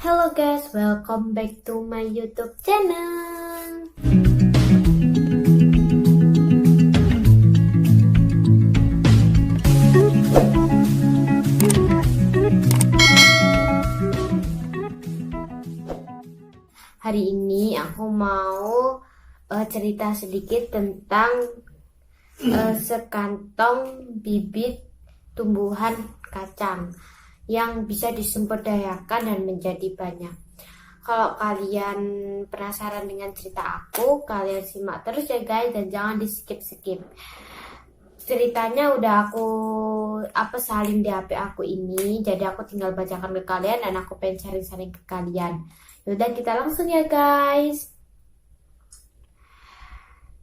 Hello guys, welcome back to my YouTube channel. Hari ini aku mau cerita sedikit tentang sekantong bibit tumbuhan kacang yang bisa disumberdayakan dan menjadi banyak. Kalau kalian penasaran dengan cerita aku, kalian simak terus ya guys, dan jangan di skip-skip. Ceritanya udah aku salin di HP aku ini, jadi aku tinggal bacakan ke kalian dan aku pengen sharing-sharing ke kalian. Yaudah, kita langsung ya guys.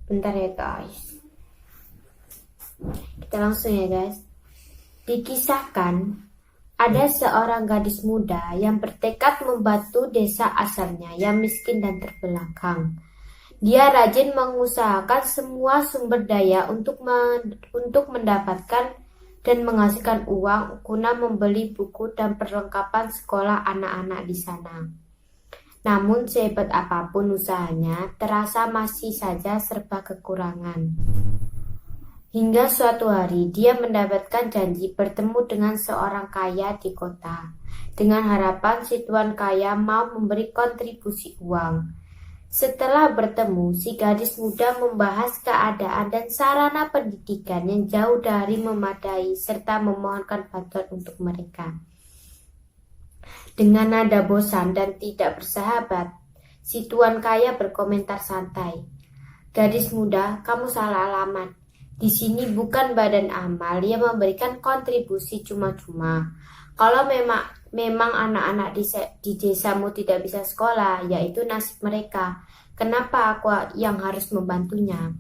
Bentar ya guys. Kita langsung ya guys. Dikisahkan, ada seorang gadis muda yang bertekad membantu desa asalnya yang miskin dan terbelakang. Dia rajin mengusahakan semua sumber daya untuk mendapatkan dan menghasilkan uang guna membeli buku dan perlengkapan sekolah anak-anak di sana. Namun sehebat apapun usahanya, terasa masih saja serba kekurangan. Hingga suatu hari dia mendapatkan janji bertemu dengan seorang kaya di kota, dengan harapan si tuan kaya mau memberi kontribusi uang. Setelah bertemu, si gadis muda membahas keadaan dan sarana pendidikan yang jauh dari memadai serta memohonkan bantuan untuk mereka. Dengan nada bosan dan tidak bersahabat, si tuan kaya berkomentar santai, "Gadis muda, kamu salah alamat. Di sini bukan badan amal yang memberikan kontribusi cuma-cuma. Kalau memang anak-anak di desamu tidak bisa sekolah, yaitu nasib mereka. Kenapa aku yang harus membantunya?"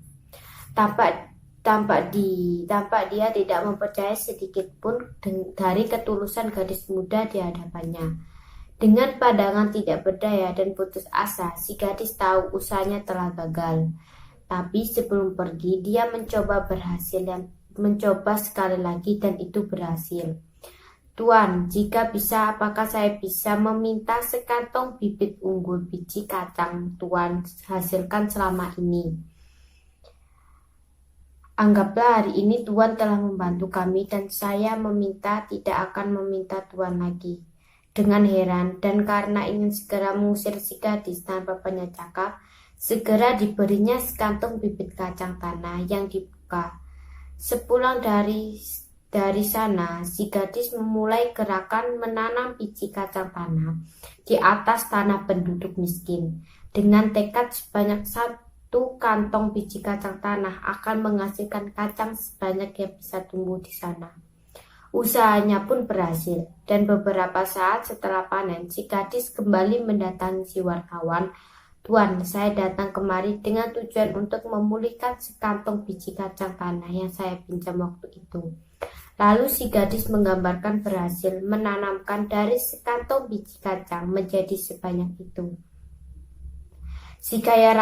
Tampak dia tidak mempercayai sedikit pun dari ketulusan gadis muda di hadapannya. Dengan pandangan tidak berdaya dan putus asa, si gadis tahu usahanya telah gagal. Tapi sebelum pergi, dia mencoba sekali lagi dan itu berhasil. "Tuan, jika bisa, apakah saya bisa meminta sekantong bibit unggul biji kacang Tuan hasilkan selama ini? Anggaplah hari ini Tuan telah membantu kami dan saya tidak akan meminta Tuan lagi." Dengan heran dan karena ingin segera mengusir si gadis tanpa banyak cakap, segera diberinya sekantong bibit kacang tanah yang dibuka. Sepulang dari sana, si gadis memulai gerakan menanam biji kacang tanah di atas tanah penduduk miskin. Dengan tekad sebanyak 1 kantong biji kacang tanah akan menghasilkan kacang sebanyak yang bisa tumbuh di sana. Usahanya pun berhasil, dan beberapa saat setelah panen, si gadis kembali mendatangi si wartawan. "Tuan, saya datang kemari dengan tujuan untuk memulihkan sekantong biji kacang tanah yang saya pinjam waktu itu." Lalu si gadis menggambarkan berhasil menanamkan dari sekantong biji kacang menjadi sebanyak itu. Si kaya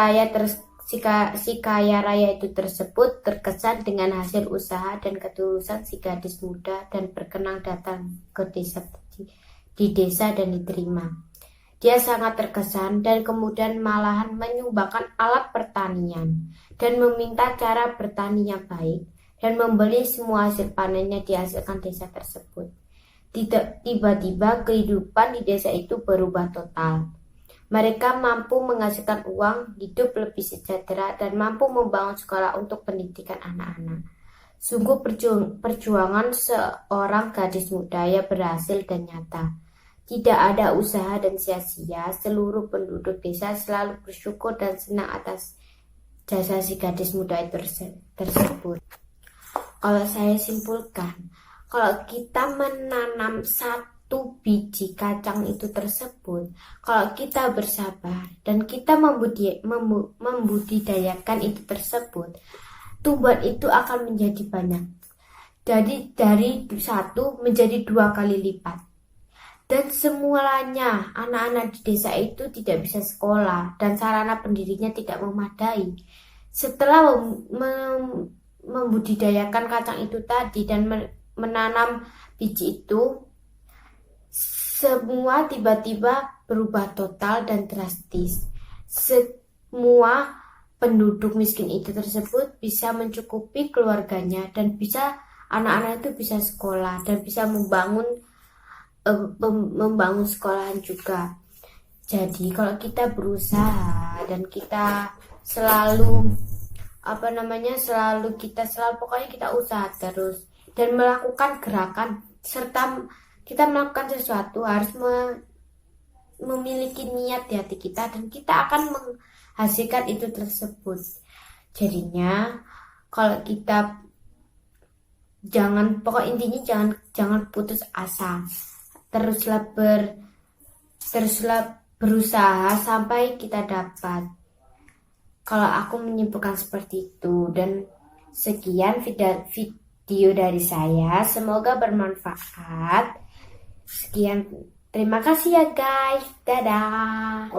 raya itu tersebut terkesan dengan hasil usaha dan ketulusan si gadis muda dan berkenan datang ke di desa dan diterima. Dia sangat terkesan dan kemudian malahan menyumbangkan alat pertanian dan meminta cara bertani yang baik dan membeli semua hasil panennya dihasilkan desa tersebut. Tiba-tiba kehidupan di desa itu berubah total. Mereka mampu menghasilkan uang, hidup lebih sejahtera, dan mampu membangun sekolah untuk pendidikan anak-anak. Sungguh perjuangan seorang gadis muda yang berhasil dan nyata. Tidak ada usaha dan sia-sia, seluruh penduduk desa selalu bersyukur dan senang atas jasa si gadis muda itu tersebut. Kalau saya simpulkan, kalau kita menanam 1 biji kacang itu tersebut, kalau kita bersabar dan kita membudidayakan itu tersebut, tumbuhan itu akan menjadi banyak. Jadi dari 1 menjadi 2 kali lipat. Dan semulanya anak-anak di desa itu tidak bisa sekolah dan sarana pendidiknya tidak memadai. Setelah membudidayakan kacang itu tadi dan menanam biji itu, semua tiba-tiba berubah total dan drastis. Semua penduduk miskin itu tersebut bisa mencukupi keluarganya dan bisa anak-anak itu bisa sekolah dan bisa membangun sekolahan juga. Jadi kalau kita berusaha dan kita selalu pokoknya kita usaha terus dan melakukan gerakan serta kita melakukan sesuatu harus memiliki niat di hati kita dan kita akan menghasilkan itu tersebut. Jadinya kalau kita jangan putus asa. Teruslah berusaha sampai kita dapat. Kalau aku menyimpulkan seperti itu, dan sekian video dari saya, semoga bermanfaat. Sekian, terima kasih ya guys, dadah.